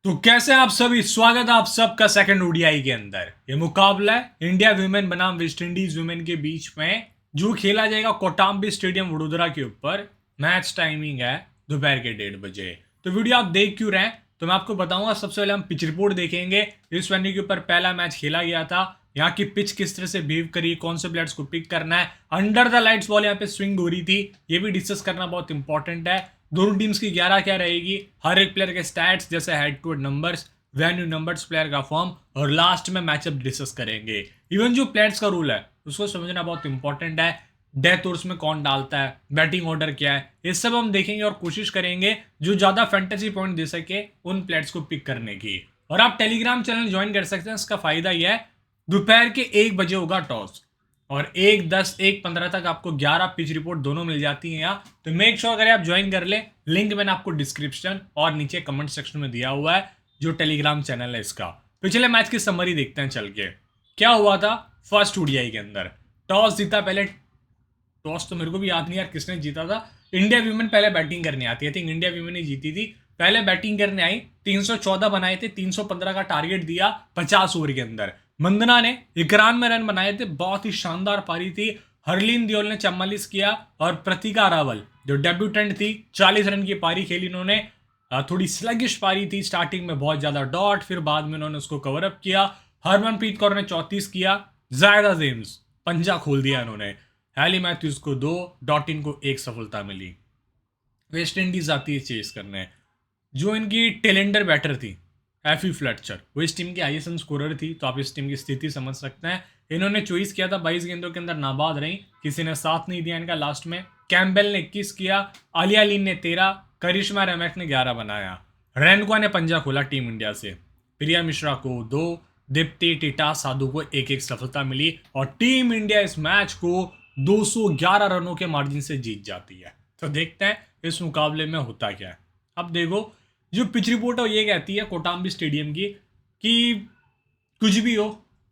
तो कैसे आप सभी, स्वागत है आप सबका सेकंड ओडीआई के अंदर। ये मुकाबला है इंडिया वुमेन बनाम वेस्ट इंडीज वुमेन के बीच में, जो खेला जाएगा कोटाम्बी स्टेडियम वडोदरा के ऊपर। मैच टाइमिंग है दोपहर के 1:30 बजे। तो वीडियो आप देख क्यों रहे हैं तो मैं आपको बताऊंगा। सबसे पहले हम पिच रिपोर्ट देखेंगे। इस वेन्यू के ऊपर पहला मैच खेला गया था, यहाँ की पिच किस तरह से बिहेव करी, कौन से प्लेयर्स को पिक करना है, अंडर द लाइट्स बॉल यहाँ पे स्विंग हो रही थी, ये भी डिस्कस करना बहुत इंपॉर्टेंट है। दोनों टीम्स की 11 क्या रहेगी, हर एक प्लेयर के स्टैट्स जैसे head to head numbers, venue numbers, player का फॉर्म, और लास्ट में मैचअप डिस्कस करेंगे। इवन जो प्लेयर्स का रूल है उसको समझना बहुत इंपॉर्टेंट है। डेथ ओवर्स में कौन डालता है, बैटिंग ऑर्डर क्या है, ये सब हम देखेंगे और कोशिश करेंगे जो ज्यादा फैंटेसी पॉइंट दे सके उन प्लेयर्स को पिक करने की। और आप टेलीग्राम चैनल ज्वाइन कर सकते हैं। इसका फायदा यह है, दोपहर के 1 बजे होगा टॉस और 1:10 1:15 तक आपको 11 पिच रिपोर्ट दोनों मिल जाती हैं यहाँ। तो मेक श्योर अगर आप ज्वाइन कर ले, लिंक मैंने आपको डिस्क्रिप्शन और नीचे कमेंट सेक्शन में दिया हुआ है, जो टेलीग्राम चैनल है इसका। पिछले मैच की समरी देखते हैं चल के। क्या हुआ था फर्स्ट ओडीआई के अंदर। टॉस जीता पहले, टॉस तो मेरे को भी याद नहीं यार किसने जीता था। इंडिया वीमेन पहले बैटिंग करने आती है, आई थिंक इंडिया वीमेन ही जीती थी। पहले बैटिंग करने आई, 314 बनाए थे, 315 का टारगेट दिया 50 ओवर के अंदर। मंदना ने 91 रन बनाए थे, बहुत ही शानदार पारी थी। हरलीन दियोल ने 44 किया और प्रतिका रावल जो डेब्यूटेंट थी 40 रन की पारी खेली इन्होंने। थोड़ी स्लगिश पारी थी, स्टार्टिंग में बहुत ज्यादा डॉट, फिर बाद में उन्होंने उसको कवर अप किया। हरमनप्रीत कौर ने 34 किया। जायदा जेम्स पंजा खोल दिया इन्होंने। हैली मैथ्यूज को 2, डॉटिन को 1 सफलता मिली। वेस्ट इंडीज आती है चेस करने। जो इनकी टेलेंडर बैटर थी एफी फ्लेटचर, वो इस टीम की हाईएस्ट रन स्कोरर थी, तो आप इस टीम की स्थिति समझ सकते हैं। इन्होंने चॉइस किया था, 22 गेंदों के अंदर नाबाद रही, किसी ने साथ नहीं दिया इनका लास्ट में। कैम्बेल ने 21 किया, आलिया लीन ने 13, करिश्मा रेमेक ने 11 बनाया। रेनक्वा ने पंजा खोला टीम इंडिया से। प्रिया मिश्रा को 2, दीप्ति टिटा साधु को 1-1 सफलता मिली और टीम इंडिया इस मैच को 211 रनों के मार्जिन से जीत जाती है। तो देखते हैं इस मुकाबले में होता क्या है। अब देखो, जो पिच रिपोर्ट है ये कहती है कोटाम्बी स्टेडियम की कि कुछ भी हो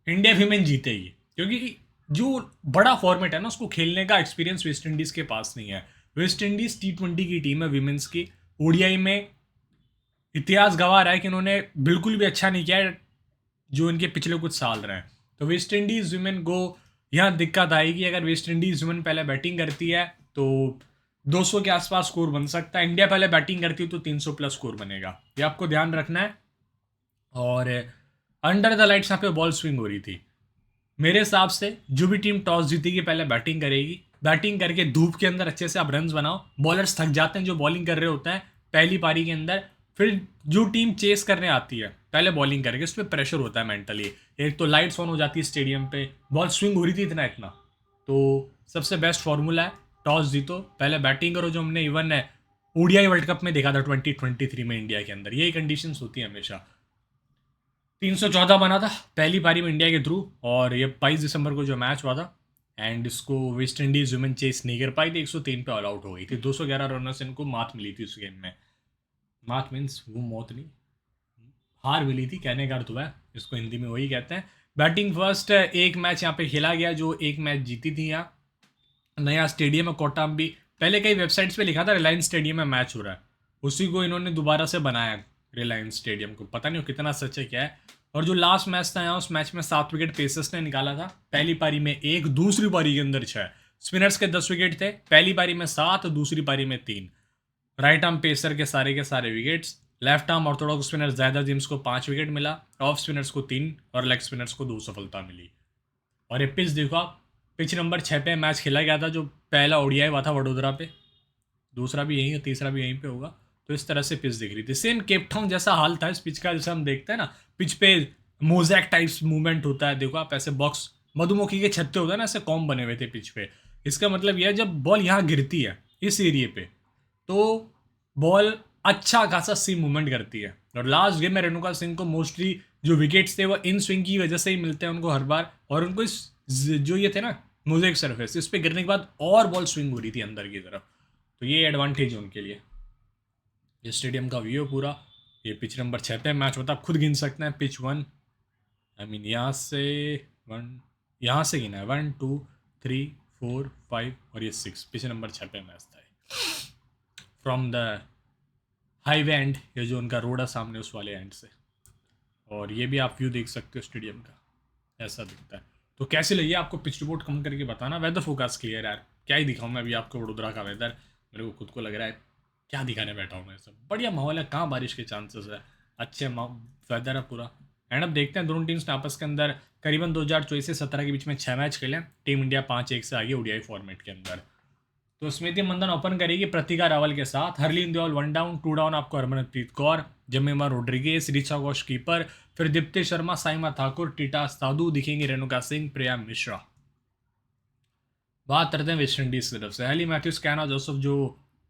इंडिया वीमेन जीतेगी, क्योंकि जो बड़ा फॉर्मेट है ना उसको खेलने का एक्सपीरियंस वेस्ट इंडीज के पास नहीं है। वेस्ट इंडीज T20 की टीम है विमेंस की। ओडीआई में इतिहास गवाह रहा है कि उन्होंने बिल्कुल भी अच्छा नहीं किया है जो इनके पिछले कुछ साल रहे हैं। तो वेस्ट इंडीज वुमेन को यहाँ दिक्कत आएगी। अगर वेस्ट इंडीज वुमेन पहले बैटिंग करती है तो 200 के आसपास स्कोर बन सकता है। इंडिया पहले बैटिंग करती है तो 300 प्लस स्कोर बनेगा, ये आपको ध्यान रखना है। और अंडर द लाइट्स यहाँ पे बॉल स्विंग हो रही थी। मेरे हिसाब से जो भी टीम टॉस जीतेगी पहले बैटिंग करेगी। बैटिंग करके धूप के अंदर अच्छे से आप रन बनाओ। बॉलर्स थक जाते हैं जो बॉलिंग कर रहे होते हैं पहली पारी के अंदर। फिर जो टीम चेस करने आती है पहले बॉलिंग करके, उस पर प्रेशर होता है मेंटली। एक तो लाइट्स ऑन हो जाती है स्टेडियम पे, बॉल स्विंग हो रही थी इतना इतना। तो सबसे बेस्ट फॉर्मूला है टॉस जीतो पहले बैटिंग करो, जो हमने इवन है ओडीआई वर्ल्ड कप में देखा था 2023 में इंडिया के अंदर, यही कंडीशंस होती है हमेशा। 314 बना था पहली पारी में इंडिया के थ्रू, और ये 22 दिसंबर को जो मैच हुआ था। एंड इसको वेस्ट इंडीज वुमेन चेस नहीं कर पाई थी, 103 पे ऑल आउट हो गई थी। 211 रनों से इनको मात मिली थी उस गेम में। मात मीन्स वो मौत नहीं, हार मिली थी कहने का अर्थ हुआ है, इसको हिंदी में वही कहते हैं। बैटिंग फर्स्ट एक मैच यहाँ पे खेला गया, जो एक मैच जीती थी यहाँ। नया स्टेडियम है कोटाम्बी। पहले कई वेबसाइट्स पे लिखा था रिलायंस स्टेडियम में मैच हो रहा है, उसी को इन्होंने दोबारा से बनाया रिलायंस स्टेडियम को, पता नहीं कितना सच है क्या है। और जो लास्ट मैच था यहाँ, उस मैच में 7 विकेट पेसर्स ने निकाला था। पहली पारी में 1, दूसरी पारी के अंदर 6। स्पिनर्स के 10 विकेट थे, पहली पारी में 7, दूसरी पारी में 3। राइट आर्म पेसर के सारे wickets. Left arm Orthodox spinner जायदा जिम्स को 5 विकेट मिला, ऑफ स्पिनर्स को 3 और लेग स्पिनर्स को 2 सफलता मिली। और ये पिच देखो आप, पिच नंबर 6 पे मैच खेला गया था, जो पहला ओडीआई हुआ था वडोदरा पे, दूसरा भी यहीं है, तीसरा भी यहीं पे होगा। तो इस तरह से पिच दिख रही थी, सेम केपटाउन जैसा हाल था इस पिच का। जैसे हम देखते हैं ना पिच पे मोजैक टाइप्स मूवमेंट होता है, देखो आप ऐसे बॉक्स मधुमक्खी के छत्ते होते हैं ना, ऐसे कॉम बने हुए थे पिच पे। इसका मतलब यह है जब बॉल यहाँ गिरती है इस एरिए पे, तो बॉल अच्छा खासा सी मूवमेंट करती है। और लास्ट गेम में रेणुका सिंह को मोस्टली जो विकेट्स थे वो इन स्विंग की वजह से ही मिलते हैं उनको हर बार। और उनको इस जो ये थे ना मोजेक सरफेस, इस पे गिरने के बाद और बॉल स्विंग हो रही थी अंदर की तरफ, तो ये एडवांटेज है उनके लिए। ये स्टेडियम का व्यू पूरा, ये पिच नंबर 6 पे मैच होता है, आप खुद गिन सकते हैं। पिच 1, आई मीन यहाँ से 1, यहाँ से गिना है 1 2 3 4 5 और ये 6, पिच नंबर 6 पे मैच था फ्रॉम द हाईवे एंड, ये जो उनका रोड है सामने उस वाले एंड से। और ये भी आप व्यू देख सकते हो स्टेडियम का, ऐसा दिखता है। तो कैसे लगी आपको पिच रिपोर्ट कम करके बताना। वेदर फोकास्ट क्लियर यार, क्या ही दिखाऊँ मैं अभी आपको वडोदरा का वेदर। मेरे को खुद को लग रहा है क्या दिखाने बैठा हूँ मैं, सब बढ़िया माहौल है, कहाँ बारिश के चांसेस है, अच्छे वेदर है पूरा। एंड अब देखते हैं दोनों टीम्स ने आपस के अंदर करीबन 2024 से 17 के बीच में 6 मैच खेले। टीम इंडिया 5-1 से आगे ओडीआई फॉर्मेट के अंदर। तो स्मृति मंदन ओपन करेगी प्रतिका रावल के साथ। हरलीन देओल 1 डाउन, 2 डाउन आपको हरमनप्रीत कौर, जमीमा रोड्रिगेस, ऋचा घोष कीपर, फिर दीप्ति शर्मा, साइमा ठाकुर, टीटा साधु दिखेंगे, रेणुका सिंह, प्रिया मिश्रा। बात करते हैं वेस्ट इंडीज की तरफ से। हेली मैथ्यूज, कैना जोसेफ जो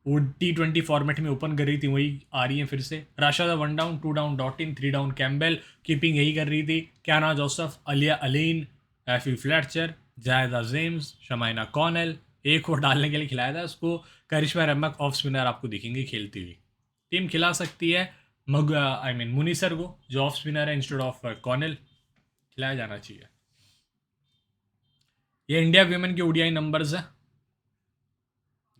वो T20 फॉर्मेट में ओपन कर रही थी वही आ रही है फिर से। राशादा 1 down, 2 down Dottin, 3 down Campbell, keeping यही कर रही थी। कैना जोसेफ, अलिया अलीन, एफी फ्लैचर, जायदा जेम्स, शमाइना कॉनेल। एक और डालने के लिए खिलाया था उसको। करिश्मा रमक ऑफ स्पिनर आपको दिखेंगी खेलती हुई। टीम खिला सकती है मुनीसर को जो ऑफ स्पिनर है इंस्टेड ऑफ कॉनेल, खिलाया जाना चाहिए। ये इंडिया वीमेन के ओडीआई नंबर्स है,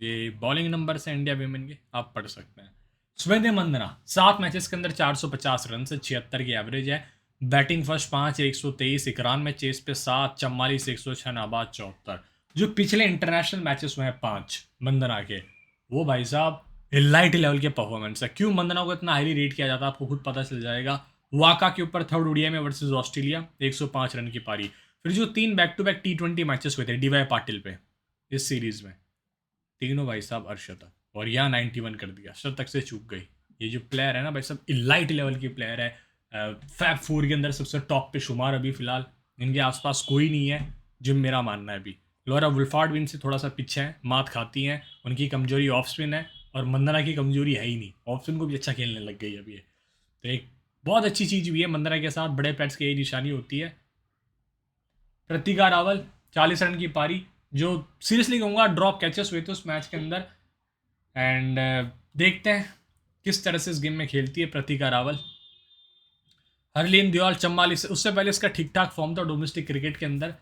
ये बॉलिंग नंबर्स है इंडिया वीमेन के, आप पढ़ सकते हैं। स्मृति मंदना 7 मैचेस के अंदर 450 रन से 76 की एवरेज है। बैटिंग फर्स्ट 5, 123, 91 चेस पे 7, 44, 106, नाबाद 74। जो पिछले इंटरनेशनल मैचेस हुए हैं 5 मंदना के, वो भाई साहब लाइट लेवल के परफॉर्मेंस है। क्यों मंदना को इतना हाईली रेट किया जाता है आपको खुद पता चल जाएगा। वाका के ऊपर थर्ड ओडीआई में वर्सेस ऑस्ट्रेलिया 105 रन की पारी। फिर जो 3 back to back T20 matches हुए थे डीवाई पाटिल पे इस सीरीज में, तीनों भाई साहब अर्शतक, और यहाँ 91 कर दिया, शतक से चूक गई। ये जो प्लेयर है ना भाई साहब इलाइट लेवल की प्लेयर है। फैब 4 के अंदर सबसे टॉप पे शुमार अभी फिलहाल, इनके आसपास कोई नहीं है जो मेरा मानना है अभी। लॉरा वुल्फार्ड भी इनसे थोड़ा सा पीछे है, मात खाती हैं। उनकी कमजोरी ऑफ स्पिन है और मंदना की कमजोरी है ही नहीं, ऑफ स्पिन को भी अच्छा खेलने लग गई अभी ये। तो एक बहुत अच्छी चीज़ भी है मंदना के साथ, बड़े पैट्स की यही निशानी होती है। प्रतिका रावल 40 रन की पारी, जो सीरियसली कहूँगा ड्रॉप कैचेस हुए थे उस मैच के अंदर। एंड देखते हैं किस तरह से इस गेम में खेलती है प्रतिका रावल। हरलीन देओल 44, उससे पहले इसका ठीक ठाक फॉर्म था डोमेस्टिक क्रिकेट के अंदर।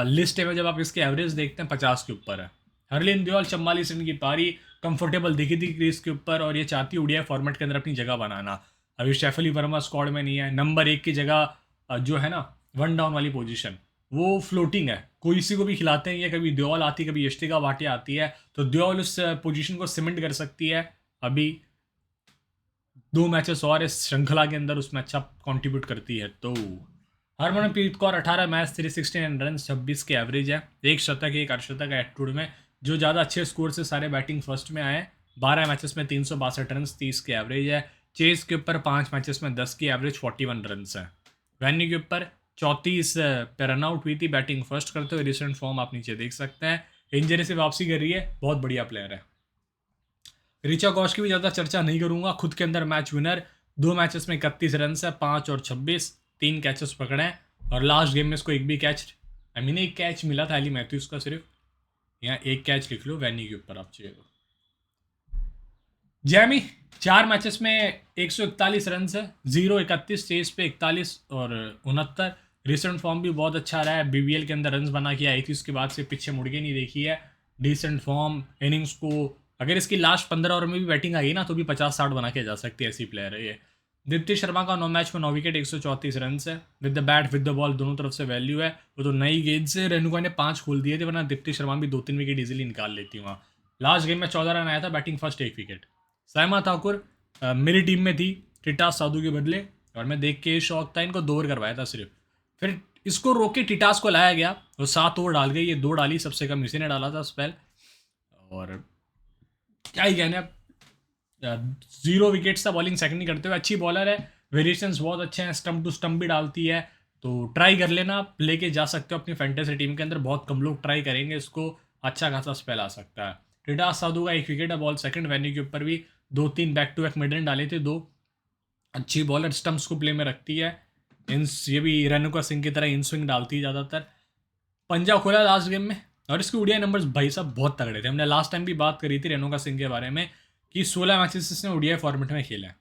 लिस्ट में जब आप इसके एवरेज देखते हैं 50 के ऊपर है। हरलीन देओल 44 रन की पारी, कंफर्टेबल दिखी थी क्रीज के ऊपर, और ये चाहती है ओडीआई फॉर्मेट के अंदर अपनी जगह बनाना। अभी शेफली वर्मा स्क्वाड में नहीं है, नंबर 1 की जगह जो है ना 1 डाउन वाली पोजीशन वो फ्लोटिंग है, कोई इसी को भी खिलाते हैं। ये कभी देओल आती है, कभी यष्टिका भाटिया आती है, तो देओल उस पोजीशन को सीमेंट कर सकती है। अभी 2 मैचेस और इस श्रृंखला के अंदर उसमें अच्छा कंट्रीब्यूट करती है। तो हरमनप्रीत कौर 18 मैच 369 रन 26 के एवरेज है, एक शतक एक अर्धशतक है एटीट्यूड में। जो ज़्यादा अच्छे स्कोर से सारे बैटिंग फर्स्ट में आए, 12 मैचेस में 362 रन 30 के एवरेज है। चेस के ऊपर 5 मैचेस में 10 की एवरेज 41 रन है। वेन्यू के ऊपर 34 पे रन आउट हुई थी बैटिंग फर्स्ट करते हुए। रिसेंट फॉर्म आप नीचे देख सकते हैं, इंजरी से वापसी कर रही है, बहुत बढ़िया प्लेयर है। ऋचा घोष की भी ज़्यादा चर्चा नहीं करूंगा, खुद के अंदर मैच विनर, 2 मैचेस में 31 रन है, 5 और 26, 3 कैचेस पकड़े हैं, और लास्ट गेम में इसको एक भी कैच एक कैच मिला था एली मैथ्यूज का सिर्फ, यहाँ एक कैच लिख लो वैनी के ऊपर आप चाहिए तो। जैमी 4 मैचेस में 141 रन है, 0-31 चेस पे 41 और 69। रिसेंट फॉर्म भी बहुत अच्छा रहा है, बीबीएल के अंदर रन बना के आई थी, उसके बाद से पीछे मुड़ के नहीं देखी है। डिसेंट फॉर्म, इनिंग्स को अगर इसकी लास्ट 15 ओवर में भी बैटिंग आई ना तो भी 50-60 बना के जा सकती है, ऐसी प्लेयर है ये। दीप्ति शर्मा का 9 मैच में 9 विकेट 134 रन है, with the bat with the ball दोनों तरफ से वैल्यू है। वो तो नई गेंद से रेणुका ने 5 खोल दिए थे, वरना दीप्ति शर्मा भी 2-3 विकेट इजीली निकाल लेती वहाँ। लास्ट गेम में 14 रन आया था, batting first 1 wicket. Saima Thakur मेरी टीम में थी टिटास साधु के बदले, और मैं देख के शौक था, इनको 2 ओवर करवाया था सिर्फ। फिर इसको रोक के टिटास को लाया गया, वो 7 ओवर डाल गई, ये 2 डाली, सबसे कम इसी ने डाला था स्पेल। और क्या ही कहने अब, 0 विकेट्स था बॉलिंग सेकंड नहीं करते हुए। अच्छी बॉलर है, वेरिएशंस बहुत अच्छे हैं, स्टंप टू स्टंप भी डालती है, तो ट्राई कर लेना, आप लेके जा सकते हो अपनी फैंटेसी टीम के अंदर। बहुत कम लोग ट्राई करेंगे इसको, अच्छा खासा स्पेल आ सकता है। टिटास साधु का 1 विकेट है, बॉल सेकंड, वेन्यू के ऊपर भी 2-3 बैक टू बैक मिडन डाले थे, 2 अच्छी बॉलर, स्टम्प्स को प्ले में रखती है। ये भी रेणुका सिंह की तरह इन स्विंग डालती है ज़्यादातर। पंजा खोला लास्ट गेम में, और इसके ओडीआई नंबर्स भाई साहब बहुत तगड़े थे। हमने लास्ट टाइम भी बात करी थी रेणुका सिंह के बारे में कि 16 मैचेस इसने ओडीआई फॉर्मेट में खेला है,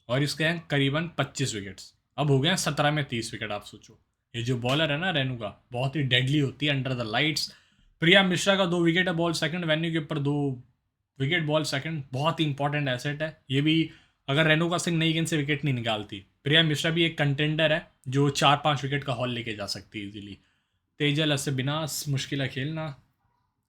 और इसके हैं करीबन 25 विकेट्स। अब हो गए हैं 17 में 30 विकेट। आप सोचो, ये जो बॉलर है ना रेणुका, बहुत ही डेडली होती है under the lights. Priya Mishra का 2 विकेट है, बॉल सेकंड, वेन्यू के ऊपर 2 विकेट, बॉल सेकंड, बहुत ही इंपॉर्टेंट एसेट है ये भी। अगर रेणुका सिंह नई गेंद से विकेट नहीं निकालती। प्रिया मिश्रा भी एक कंटेंडर है जो 4-5 विकेट का हॉल लेके जा सकती है इजीली। तेजल अस विनाश मुश्किल है खेलना।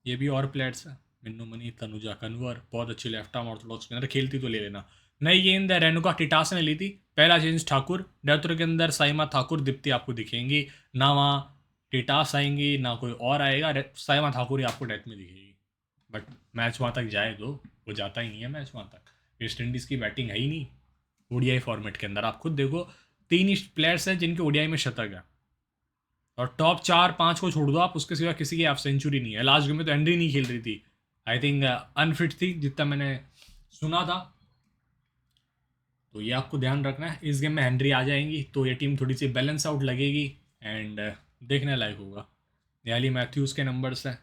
ये भी और प्लेयर्स हैं, मिन्नू मनी, तनुजा कन्वर, बहुत अच्छी लेफ्ट आर्म ऑर्थोडॉक्स स्पिनर, खेलती तो ले लेना। नई गेंद है रेणुका टिटास ने ली थी। पहला चेंज ठाकुर, डेथ के अंदर साइमा ठाकुर दीप्ति आपको दिखेंगी ना, वहाँ टिटास आएंगी ना कोई और आएगा, साइमा ठाकुर ही आपको डेथ में दिखेगी। बट मैच वहाँ तक जाए तो वो जाता ही नहीं है मैच वहाँ तक। वेस्ट इंडीज़ की बैटिंग है ही नहीं ओडीआई फॉर्मेट के अंदर। आप खुद देखो 3 ही प्लेयर्स हैं जिनके ओडीआई में शतक है, और टॉप 4-5 को छोड़ दो आप, उसके सिवा किसी की हाफ सेंचुरी नहीं है। लास्ट गेम में तो एंड्री नहीं खेल रही थी, आई थिंक अनफिट थी जितना मैंने सुना था। तो ये आपको ध्यान रखना है, इस गेम में हेनरी आ जाएंगी तो ये टीम थोड़ी सी बैलेंस आउट लगेगी एंड देखने लायक होगा। याली मैथ्यूज़ के नंबर्स हैं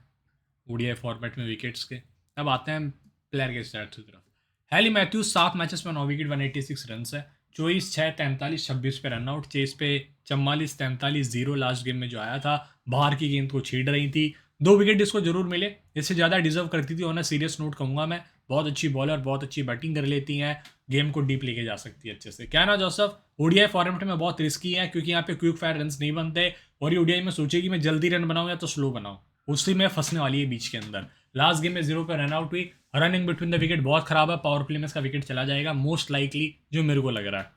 ओडीआई फॉर्मेट में विकेट्स के। अब आते हैं प्लेयर के स्टैट्स की तरफ। हैली मैथ्यूज 7 मैचेस में 9 विकेट 186 रन है। 24-6-43-26 पे रन आउट, चेस पे 44-43-0 लास्ट गेम में जो आया था, बाहर की गेंद को छेड़ रही थी। 2 विकेट इसको जरूर मिले, इससे ज़्यादा डिजर्व करती थी, और सीरियस नोट कहूँगा मैं। बहुत अच्छी बॉलर, बहुत अच्छी बैटिंग कर लेती हैं, गेम को डीप लेके जा सकती है अच्छे से। क्या ना जोसेफ ओडीआई फॉर्मेट में बहुत रिस्की है, क्योंकि यहाँ पे क्विक फायर रन नहीं बनते, और ये ओडीआई में सोचे कि मैं जल्दी रन बनाऊँ या तो स्लो बनाऊँ, उसी में फंसने वाली है बीच के अंदर। लास्ट गेम में 0 पे रन आउट हुई, रनिंग बिटवीन द विकेट बहुत खराब है, पावर प्ले में इसका विकेट चला जाएगा मोस्ट लाइकली, जो मेरे को लग रहा है।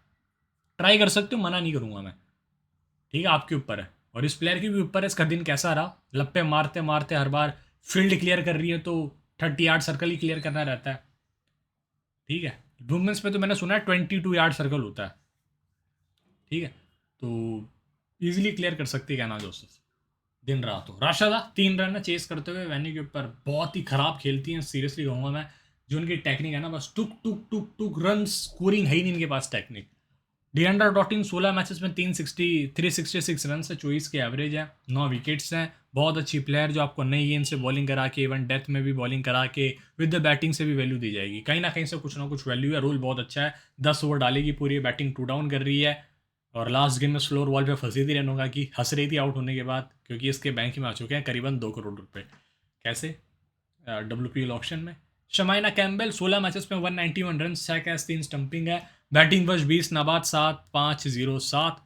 ट्राई कर सकते हो, मना नहीं करूंगा मैं, ठीक है, आपके ऊपर है। और इस प्लेयर के भी ऊपर है इसका दिन कैसा रहा। लप्पे मारते मारते हर बार फील्ड क्लियर कर रही है तो 30 यार्ड सर्कल ही क्लियर करना रहता है, ठीक है। वुमेंस पे तो मैंने सुना है 22 यार्ड सर्कल होता है, ठीक है। तो इजीली क्लियर कर सकती है क्या ना जोसेफ दिन रात हो। राशिदा 3 रन चेस करते हुए वैन्यू के ऊपर, बहुत ही खराब खेलती हैं सीरियसली कहूँगा मैं। जो उनकी टेक्निक है ना, बस टुक टुक टुक टुक, रन स्कोरिंग है ही नहीं इनके पास टेक्निक। डिएंड्रा डॉटिन 16 मैचेस में 366 रन से 24 के एवरेज है, 9 विकेट्स हैं। बहुत अच्छी प्लेयर जो आपको नई गेंद से बॉलिंग करा के, इवन डेथ में भी बॉलिंग करा के विद द बैटिंग से भी वैल्यू दी जाएगी। कहीं ना कहीं से कुछ ना कुछ वैल्यू है, रोल बहुत अच्छा है। 10 ओवर डालेगी पूरी, बैटिंग 2 डाउन कर रही है, और लास्ट गेम में स्लोअर बॉल पे फंसी थी रेणुका की, हंस रही थी आउट होने के बाद, क्योंकि इसके बैंक में आ चुके हैं करीबन 2 करोड़ रुपए। कैसे? WPL ऑक्शन में। शमाइना कैम्बेल 16 मैचेस में 191 रन, 6 कैच 3 स्टंपिंग है। बैटिंग वर्ष 20, नाबाद 7-5-0-7।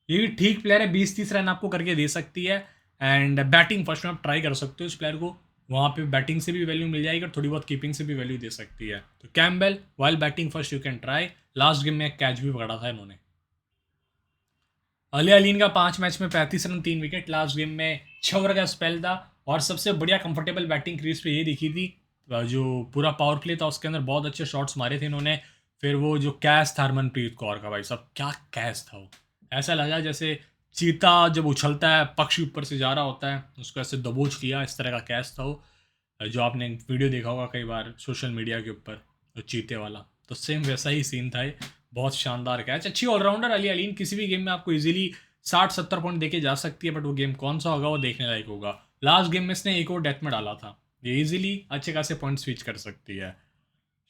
ये भी ठीक प्लेयर है, 20-30 रन आपको करके दे सकती है। एंड बैटिंग फर्स्ट में आप ट्राई कर सकते हो इस प्लेयर को, वहाँ पे बैटिंग से भी वैल्यू मिल जाएगी और थोड़ी बहुत कीपिंग से भी वैल्यू दे सकती है। तो Campbell while batting first you can try. Last game में एक कैच भी पकड़ा था इन्होंने। अली अलीन का 5 मैच में 35 रन 3 विकेट, लास्ट गेम में 6 ओवर का स्पेल था, और सबसे बढ़िया कंफर्टेबल बैटिंग क्रीज पे ये दिखी थी। जो पूरा पावर प्ले था उसके अंदर बहुत अच्छे शॉट्स मारे थे इन्होंने। फिर वो जो कैच था हरमनप्रीत कौर का, भाई साहब क्या कैच था वो, ऐसा लगा जैसे चीता जब उछलता है, पक्षी ऊपर से जा रहा होता है, उसको ऐसे दबोच लिया, इस तरह का कैच था वो। जो आपने वीडियो देखा होगा कई बार सोशल मीडिया के ऊपर, जो चीते वाला, तो सेम वैसा ही सीन था ये। बहुत शानदार कैच, अच्छी ऑलराउंडर अली अलीन, किसी भी गेम में आपको इजीली 60-70 पॉइंट देके जा सकती है, बट वो गेम कौन सा होगा वो देखने लायक होगा। लास्ट गेम में इसने एक और डेथ में डाला था, ये इजीली अच्छे खासे पॉइंट स्विच कर सकती है।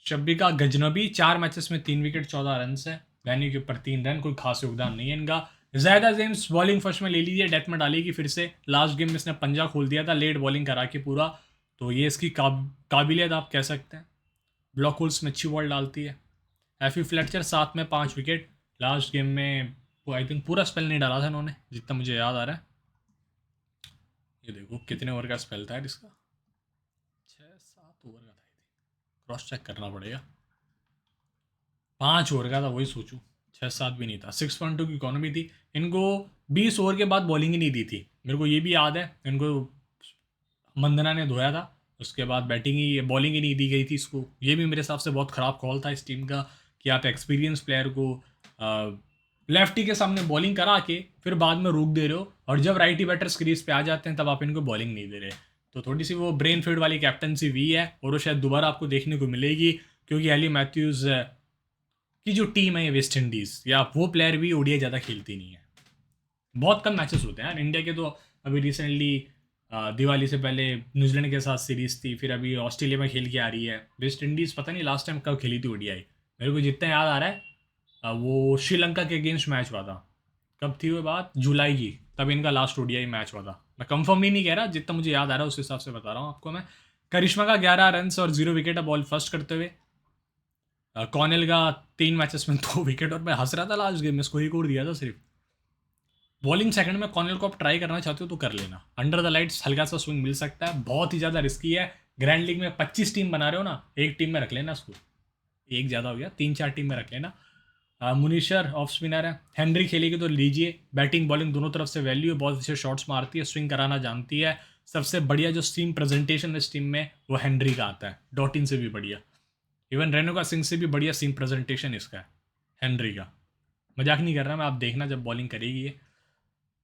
शब्बिका गजनबी 4 मैचेस में 3 विकेट 14 रन है, वैन्यू के ऊपर 3 रन, कोई खास योगदान नहीं है इनका। ज़्यादा जेम्स बॉलिंग फर्स्ट में ले लीजिए, डेथ में डालेगी फिर से। लास्ट गेम में इसने पंजा खोल दिया था लेट बॉलिंग करा के पूरा, तो ये इसकी काबिलियत आप कह सकते हैं। ब्लॉक होल्स में अच्छी बॉल डालती है। एफी फ्लेक्चर 7 में 5 विकेट, लास्ट गेम में वो आई थिंक पूरा स्पेल नहीं डाला था इन्होंने जितना मुझे याद आ रहा है। ये देखो कितने ओवर का स्पेल था इसका, 6-7 ओवर का था, क्रॉस चेक करना पड़ेगा। 5 ओवर का था, वही सोचूं 6-7 भी नहीं था। 6.2 की इकोनॉमी थी। इनको 20 ओवर के बाद बॉलिंग ही नहीं दी थी, मेरे को ये भी याद है। इनको मंदना ने धोया था, उसके बाद बैटिंग ही, बॉलिंग ही नहीं दी गई थी इसको। ये भी मेरे हिसाब से बहुत ख़राब कॉल था इस टीम का, कि आप एक्सपीरियंस प्लेयर को लेफ्टी के सामने बॉलिंग करा के फिर बाद में रोक दे रहे हो, और जब राइटी बैटर्स क्रीज पे आ जाते हैं तब आप इनको बॉलिंग नहीं दे रहे। तो थोड़ी सी वो ब्रेन फीड वाली कैप्टनसी हुई है, और वो शायद दोबारा आपको देखने को मिलेगी, क्योंकि हैली मैथ्यूज़ की जो टीम है ये वेस्ट इंडीज़, या वो प्लेयर भी ओडीआई ज़्यादा खेलती नहीं है। बहुत कम मैचेस होते हैं इंडिया के, तो अभी रिसेंटली दिवाली से पहले न्यूजीलैंड के साथ सीरीज थी, फिर अभी ऑस्ट्रेलिया में खेल के आ रही है। वेस्ट इंडीज़ पता नहीं लास्ट टाइम कब खेली थी ओडीआई, मेरे को जितना याद आ रहा है वो श्रीलंका के अगेंस्ट मैच हुआ था। कब थी वो बात? जुलाई की, तब इनका लास्ट ओडीआई मैच हुआ था। मैं कंफर्म ही नहीं कह रहा, जितना मुझे याद आ रहा है उस हिसाब से बता रहा हूँ आपको मैं। करिश्मा का 11 रन और 0 विकेट है बॉल फर्स्ट करते हुए। कॉर्नेल का 3 मैचेस में 2 विकेट, और मैं हंस रहा था लास्ट गेम में, स्कोर एक और दिया था सिर्फ। बॉलिंग सेकंड में कॉर्नेल को आप ट्राई करना चाहते हो तो कर लेना, अंडर द लाइट्स हल्का सा स्विंग मिल सकता है, बहुत ही ज़्यादा रिस्की है। ग्रैंड लीग में 25 टीम बना रहे हो ना, एक टीम में रख लेना उसको, एक ज़्यादा हो गया, 3-4 टीम में रख लेना। मुनीशर ऑफ स्पिनर है, हेनरी खेलेगी तो लीजिए, बैटिंग बॉलिंग दोनों तरफ से वैल्यू है, बहुत अच्छे शॉट्स मारती है, स्विंग कराना जानती है। सबसे बढ़िया जो टीम प्रेजेंटेशन इस टीम में वो हेनरी का आता है, डॉटिन से भी बढ़िया, इवन रेणुका सिंह से भी बढ़िया सीम प्रेजेंटेशन इसका है हेनरी का, मजाक नहीं कर रहा मैं, आप देखना जब बॉलिंग करेगी ये।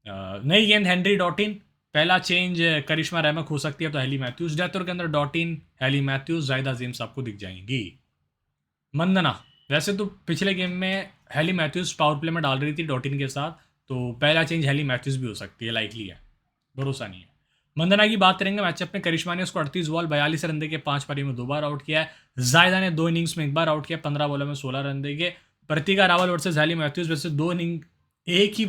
नई गेंद हेनरी डॉटिन, पहला चेंज करिश्मा रैमक हो सकती है तो हेली मैथ्यूज, डेथ ओवर के अंदर डॉटिन, हेली मैथ्यूज, जायदा जेम्स आपको दिख जाएंगी। मंदना, वैसे तो पिछले गेम में हेली मैथ्यूज पावर प्ले में डाल रही थी डॉटिन के साथ, तो पहला चेंज हेली मैथ्यूज भी हो सकती है, लाइकली है, भरोसा नहीं है। मंदना की बात करेंगे, मैचअप में करिश्मा ने उसको 38 बॉल 42 रन देके 5 पारी में 2 बार आउट किया है। जायदा ने 2 इनिंग्स में 1 बार आउट किया, 15 बॉलों में 16 रन देके। प्रतिका रावल वर्सेस हेली मैथ्यूज, वैसे 2 इनिंग एक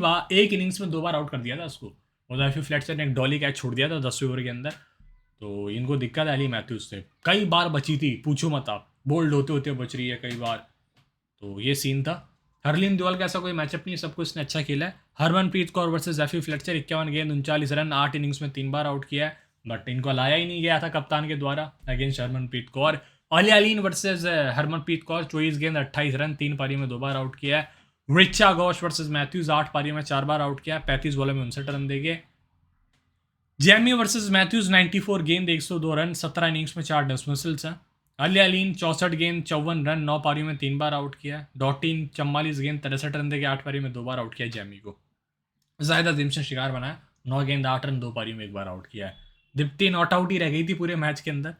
इनिंग्स में 2 बार आउट कर दिया था उसको, मुजाफिर फ्लैटसर ने एक डॉली कैच छोड़ दिया था 10वें ओवर के अंदर, तो इनको दिक्कत है हेली मैथ्यूज से, कई बार बची थी, पूछो मत आप, बोल्ड होते होते बच रही है कई बार, तो ये सीन था। हरलीन देओल का ऐसा कोई मैचअप नहीं है, सबको इसने अच्छा खेला है। हरमनप्रीत कौर वर्सेस जैफी फ्लेक्चर, 51 गेंद 39 रन, 8 इनिंग्स में 3 बार आउट किया है, बट इनको लाया ही नहीं गया था कप्तान के द्वारा अगेंस्ट हरमनप्रीत कौर। अलियालीन वर्सेस हरमनप्रीत कौर, 24 गेंद 28 रन, 3 पारी में 2 बार आउट किया है। रिचा घोष वर्सेस मैथ्यूज, 8 पारी में 4 बार आउट किया, 35 बॉलों में 59 रन देंगे। जैमी वर्सेस मैथ्यूज, 94 गेंद 102 रन, 17 इनिंग्स में 4 डिसमिसल्स हैं। अलियालीन 64 गेंद 54 रन, 9 पारियों में 3 बार आउट किया। डॉटिन 44 गेंद 63 रन देके 8 पारी में 2 बार आउट किया जैमी को। जायदा जिम्स ने शिकार बनाया, 9 गेंद 8 रन 2 पारियों में 1 बार आउट किया है। दीप्ति नॉट आउट ही रह गई थी पूरे मैच के अंदर,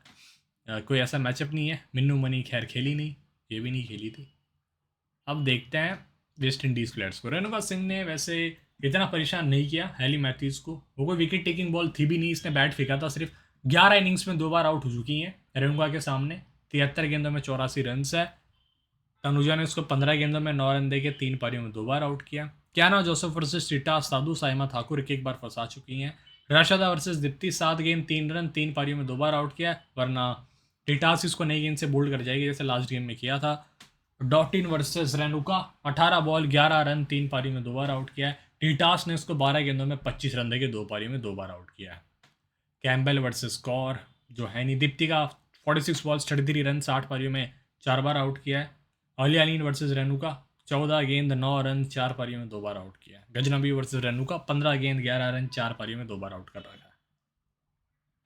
कोई ऐसा मैचअप नहीं है। मिन्नू मनी खैर खेली नहीं, ये भी नहीं खेली थी। अब देखते हैं वेस्ट इंडीज़ प्लेयर्स को। रेणुका सिंह ने वैसे इतना परेशान नहीं किया हेली मैथ्यूज को, वो कोई विकेट टेकिंग बॉल थी भी नहीं, इसने बैट फेंका था सिर्फ। 11 इनिंग्स में 2 बार आउट हो चुकी हैं रेणुका के सामने, 73 गेंदों में 84 रन है। तनुजा ने उसको 15 गेंदों में 9 रन देके 3 पारियों में 2 बार आउट किया। क्याना जोसेफ वर्सेस टीटा साधु, साइमा ठाकुर एक बार फंसा चुकी हैं। राशिदा वर्सेस दीप्ति, 7 गेंद 3 रन, 3 पारियों में 2 बार आउट किया, वरना टिटास इसको नई गेंद से बोल्ड कर जाएगी जैसे लास्ट गेम में किया था। Dottin versus Renuka, 18 ball 11 run, 3 पारी में 2 बार आउट किया है। टिटास ने उसको 12 गेंदों में 25 रन देके 2 पारी में 2 बार आउट किया है। कैम्बेल वर्सेस कौर, जो है नहीं, दीप्ति का 46 बॉल्स 33 रन, 60 पारियों में 4 बार आउट किया है। अलियालीन वर्सेस रेणुका, 14 गेंद 9 रन, 4 पारियों में 2 बार आउट किया है। गजनबी वर्सेस रेणुका, 15 गेंद 11 रन, 4 पारियों में 2 बार आउट कर रखा है।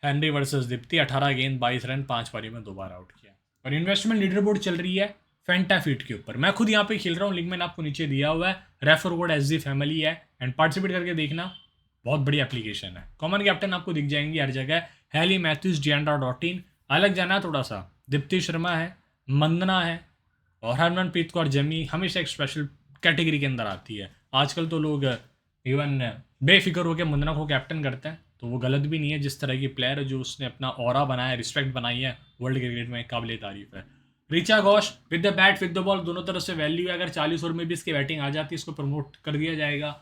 हेनरी वर्सेस दीप्ति, 18 गेंद 22 रन, 5 पारियों में 2 बार आउट किया। और इन्वेस्टमेंट लीडर बोर्ड चल रही है फैंटाफिट के ऊपर, मैं खुद यहाँ पे खेल रहा हूँ, लिंक मैंने आपको नीचे दिया हुआ है, रेफर कोड एसजी फैमिली है, एंड पार्टिसिपेट करके देखना, बहुत बड़ी एप्लीकेशन है। कॉमन कैप्टन आपको दिख जाएंगी हर जगह, हेली मैथ्यूज, डिएंड्रा डॉटिन। अलग जाना है थोड़ा सा, दीप्ति शर्मा है, मंदना है, और हरमनप्रीत कौर जमी हमेशा एक स्पेशल कैटेगरी के अंदर आती है। आजकल तो लोग इवन बेफिक्र होकर मंदना को कैप्टन करते हैं, तो वो गलत भी नहीं है, जिस तरह की प्लेयर है जो उसने अपना ऑरा बनाया, रिस्पेक्ट बनाई है वर्ल्ड क्रिकेट में, काबिल तारीफ है। Richa Ghosh with the bat with the ball दोनों तरफ से वैल्यू है, अगर 40 ओवर में भी इसकी बैटिंग आ जाती है इसको प्रमोट कर दिया जाएगा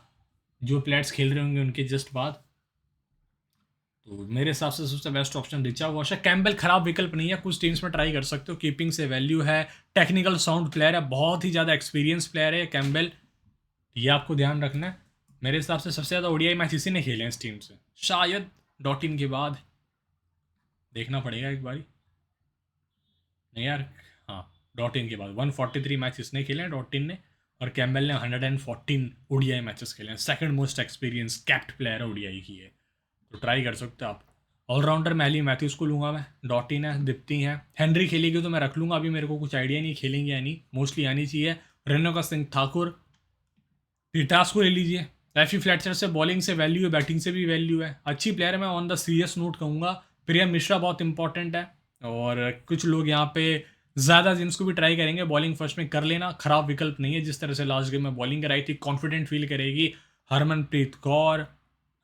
जो प्लेयर्स खेल रहे होंगे उनके जस्ट बाद, तो मेरे हिसाब से सबसे बेस्ट ऑप्शन रिचा घोष है। कैम्बेल खराब विकल्प नहीं है, कुछ टीम्स में ट्राई कर सकते हो, कीपिंग से वैल्यू है, टेक्निकल साउंड प्लेयर है, बहुत ही ज़्यादा एक्सपीरियंस प्लेयर है कैम्बेल, ये आपको ध्यान रखना है। मेरे हिसाब से सबसे ज़्यादा ओडीआई मैच इसी ने खेले हैं इस टीम से, शायद डॉटिन के बाद, देखना पड़ेगा एक बारी, नहीं यार, हाँ डॉटिन के बाद 143 मैच इसने खेले हैं डॉटिन ने, और कैम्बेल ने 114 ओडीआई मैचेस खेले हैं, second most experience kept player ODI की है, तो ट्राई कर सकते हो आप। ऑलराउंडर में हेली मैथ्यूज को लूँगा मैं, डॉटिन है, दीप्ति है, हेनरी खेलेगी तो मैं रख लूँगा, अभी मेरे को कुछ आइडिया नहीं खेलेंगे या नहीं, मोस्टली आनी चाहिए। रेणुका सिंह ठाकुर, टिटास को ले लीजिए, रैफी फ्लैटसर से बॉलिंग से वैल्यू है, बैटिंग से भी वैल्यू है, अच्छी प्लेयर है, मैं ऑन द सीरियस नोट कहूँगा। प्रियम मिश्रा बहुत इंपॉर्टेंट है, और कुछ लोग यहाँ पे ज़्यादा जिनको भी ट्राई करेंगे बॉलिंग फर्स्ट में कर लेना, खराब विकल्प नहीं है, जिस तरह से लास्ट गेम में बॉलिंग कराई थी, कॉन्फिडेंट फील करेगी। हरमनप्रीत कौर,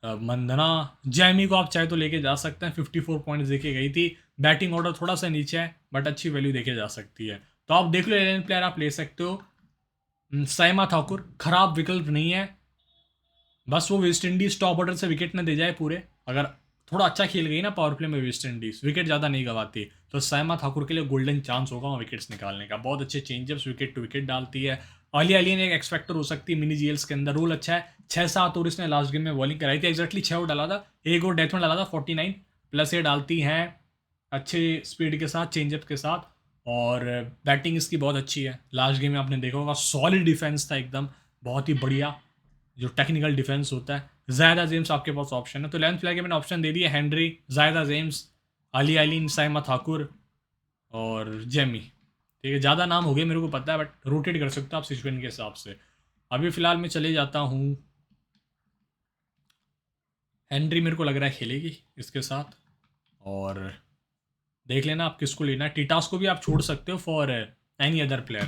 मंदना, जैमी को आप चाहे तो लेके जा सकते हैं, 54 पॉइंट्स देके गई थी, बैटिंग ऑर्डर थोड़ा सा नीचे है बट अच्छी वैल्यू देखे जा सकती है, तो आप देख लो 11 प्लेयर आप ले सकते हो। साइमा ठाकुर खराब विकल्प नहीं है, बस वो वेस्ट इंडीज टॉप ऑर्डर से विकेट न दे जाए पूरे, अगर थोड़ा अच्छा खेल गई ना पावर प्ले में वेस्ट इंडीज, विकेट ज़्यादा नहीं गवाती, तो साइमा ठाकुर के लिए गोल्डन चांस होगा वहाँ विकेट्स निकालने का। बहुत अच्छे चेंजअप्स विकेट टू विकेट डालती है। अली अली ने एक एक्सपेक्टर हो सकती है मिनी जीएल्स के अंदर, रोल अच्छा है। 6-7 ओवर इसने लास्ट गेम में बॉलिंग कराई थी, एक्जैक्टली 6 ओवर डाला था, एक और डेथ में डाला था 49 प्लस। ये डालती हैं अच्छे स्पीड के साथ, चेंजअप के साथ, और बैटिंग इसकी बहुत अच्छी है। लास्ट गेम में आपने देखा होगा सॉलिड डिफेंस था एकदम, बहुत ही बढ़िया जो टेक्निकल डिफेंस होता है। ज़ायदा जेम्स आपके पास ऑप्शन है, तो 11th प्लेयर के मैंने ऑप्शन दे दिए, हेनरी, ज़ायदा जेम्स, अली आलिन, साइमा ठाकुर और जेमी। ठीक है, ज़्यादा नाम हो गए मेरे को पता है, बट रोटेट कर सकते हो आप सिचुएशन के हिसाब से। अभी फ़िलहाल मैं चले जाता हूँ, हेनरी मेरे को लग रहा है खेलेगी इसके साथ, और देख लेना आप किसको लेना है। टीटास को भी आप छोड़ सकते हो फॉर एनी अदर प्लेयर,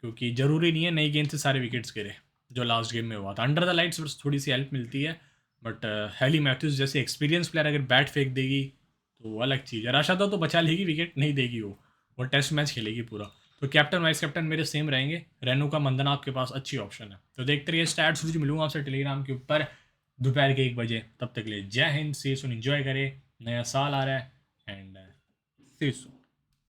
क्योंकि ज़रूरी नहीं है नई गेंद से सारे विकेट्स गिरे जो लास्ट गेम में हुआ था। अंडर द लाइट्स बस थोड़ी सी हेल्प मिलती है, बट हैली मैथ्यूज जैसे एक्सपीरियंस प्लेयर अगर बैट फेंक देगी तो वो अलग चीज़ है। रशा तो बचा लेगी, विकेट नहीं देगी वो टेस्ट मैच खेलेगी पूरा। तो कैप्टन वाइस कैप्टन मेरे सेम रहेंगे, रेनू का मंदना आपके पास अच्छी ऑप्शन है। तो देखते रहिए स्टैट्स, कुछ मिलूंगा आपसे टेलीग्राम के ऊपर दोपहर के 1 बजे। तब तक के लिए जय हिंद, सी सुन, एंजॉय करें, नया साल आ रहा है, एंड सी सू।